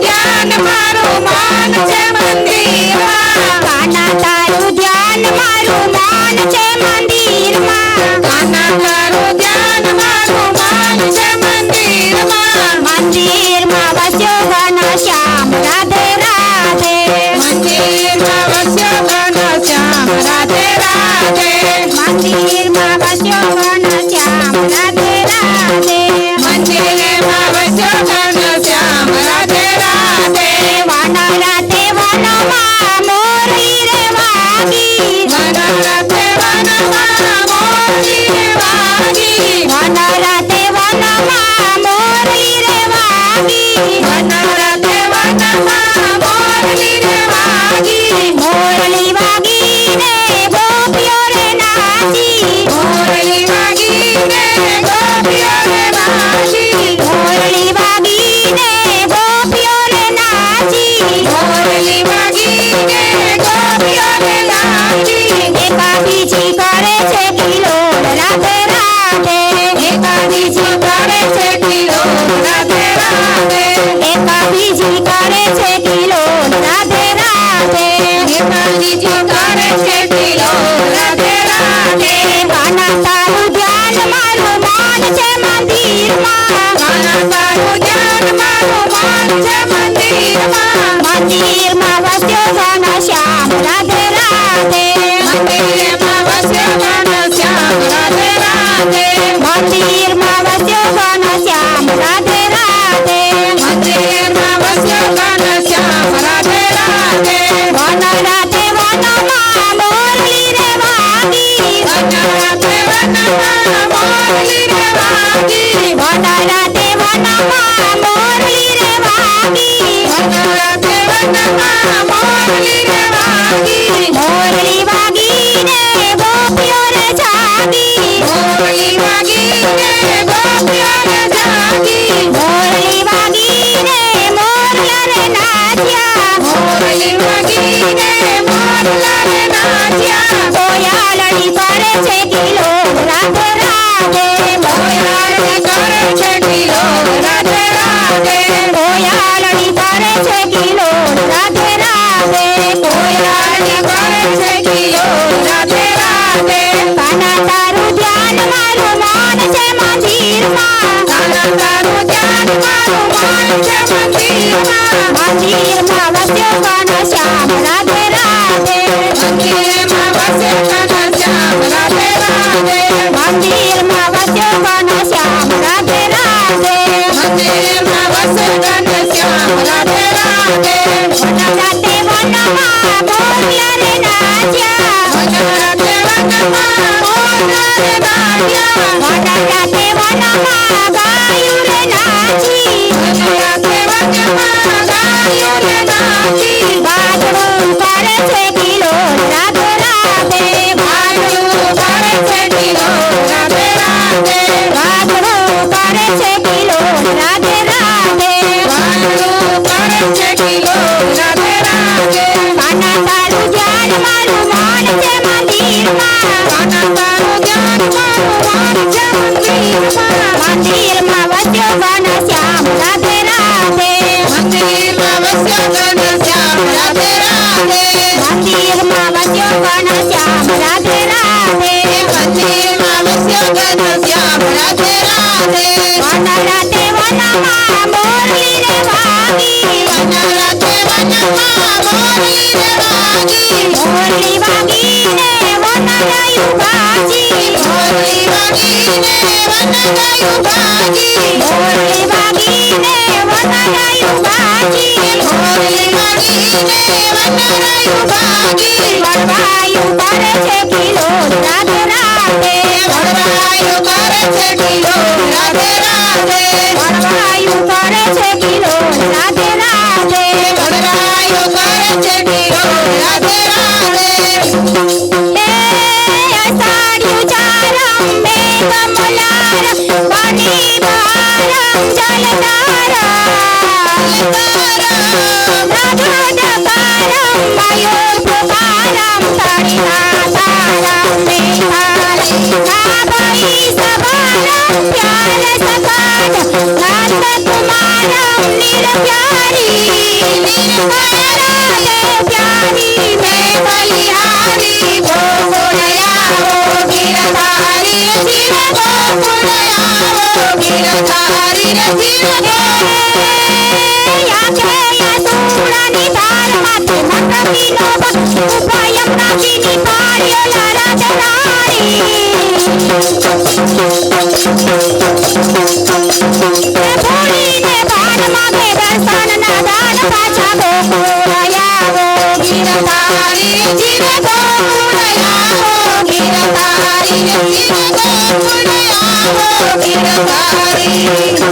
ધ્યાન મારું મન છે મંદિરમાં કાના તારું ધ્યાન મારું મન છે મંદિરમાં કાના તારું ધ્યાન મારું મન છે મંદિરમાં મંદિરમાં વસ્યો ઘનશ્યામ રાધે રાધે મંદિરમાં વસ્યો ઘનશ્યામ રાધે રાધે મંદિરમાં વસ્યો ઘનશ્યામ રાધે રાધે મંદિરમાં વસ્યો ઘનશ્યામ રાધે રાધે વન રાતે વનમાં મોરલી રે વાગી વન રાતે વનમાં મોરલી રે વાગી વન રાતે વનમાં મોરલી રે વાગી વન રાતે વનમાં મોરલી રે વાગી મોરલી વાગી ને ગોપીઓ રે નાચી મોરલી વાગી ને ગોપીઓ રે નાચી મોરલી વાગી ને ગોપીઓ રે નાચી મોરલી વાગી ને ગોપીઓ રે નાચી એકા બીજી કરે છે કિલોલ રાધે રાધે એકા બીજી કરે છે કિલોલ રાધે રાધે એકા બીજી કરે છે કિલોલ રાધે રાધે એકા બીજી કરે છે કિલોલ રાધે રાધે કાના તારું ધ્યાન મારું મન છે મંદિરમાં કાના તારું ધ્યાન મારું મન છે મંદિરમાં મંદિરમાં વસ્યો ઘનશ્યામ રાધે રાધે મંદિરમાં વસ્યો ઘનશ્યામ રાધે રાધે મંદિરમાં વસ્યો ઘનશ્યામ રાધે રાધે મંદિરમાં વસ્યો ઘનશ્યામ રાધે રાધે વન રાતે વનમાં મોરલી રે વાગી વન રાતે વનમાં મોરલી રે વાગી વન રાતે વનમાં મોરલી રે વાગી વન રાતે વનમાં મોરલી રે વાગી મોરલી વાગી ને ગોપીઓ રે જાગી મોરલી વાગી ને ગોપીઓ રે જાગી મોરલી વાગી ને મોરલા રે નાચ્યા મોરલી વાગી ને મોરલા રે નાચ્યા કોયાલડી કરે છે કિલોલ રાધે રાધે કોયાલડી કરે છે કિલોલ રાધે રાધે કોયાલડી કરે છે કિલોલ રાધે રાધે કોયાલડી કરે છે કિલોલ રાધે રાધે કાના તારું ધ્યાન મારું મન છે મંદિરમાં કાના તારું ધ્યાન મારું મન છે મંદિરમાં મંદિરમાં વસ્યો ઘનશ્યામ રાધે રાધે મંદિરમાં વસ્યો ઘનશ્યામ રાધે રાધે મંદિરમાં વસ્યો ઘનશ્યામ રાધે રાધે મંદિરમાં વસ્યો ઘનશ્યામ રાધે રાધે વન રાતે વનમાં મોરલા રે નાચ્યા વન રાતે વનમાં મોરલા રે નાચ્યા વન રાતે વનમાં ગાયું રે નાચી વન રાતે વનમાં ગાયું રે નાચી બાજરું કરે છે કિલોલ રાધે રાધે બાજરું કરે છે કિલોલ રાધે રાધે બાજરું કરે છે કિલોલ રાધે રાધે બાજરું કરે છે કિલોલ રાધે રાધે કાના તારું ધ્યાન મારું મન છે મંદિરમાં કાના તારું ધ્યાન મારું મન છે મંદિરમાં મંદિરમાં વસ્યો ઘનશ્યામ રાધે રાધે મંદિરમાં વસ્યો ઘનશ્યામ રાધે રાધે મંદિરમાં વસ્યો ઘનશ્યામ રાધે રાધે મંદિરમાં વસ્યો ઘનશ્યામ રાધે રાધે વન રાતે વનમાં મોરલી રે વાગી વન રાતે વનમાં મોરલી રે વાગી મોરલી વાગી ને વનરાયું બાજી મોરલી વાગી ને વનરાયું બાજી મોરલી વાગી ને વનરાયું બાજી મોરલી વાગી ને વનરાયું બાજી વનરાયું કરે છે કિલોલ રાધે રાધે વનરાયું કરે છે કિલોલ રાધે રાધે વનરાયું કરે છે કિલોલ રાધે રાધે વનરાયું કરે છે કિલોલ રાધે રાધે અષાઢ્યું ચારમ મેઘ મલાર બની બહારમ જલધારમ રાધોદકારમ મયુર પુકારમ તળિનાધારમ મેઘાલય ભાઈ સભારમ પ્યાલ સકાટ નાથ કુમારમ નીર प्यारी प्यारी मैं बलिहारी गोकुल आओ गिरधारी शिव गोकुल आओ गिरधारी शिव याके यसूरनि धारमते मंत्रविनो उभयं नागिनी पार्योला राजराणी भोळीने भान मागे दर्शन ना दान पाछा गोकुळ आओ गिरधारी शिव गोकुळ आओ गिरधारी शिव गोकुळ आओ गिरधारी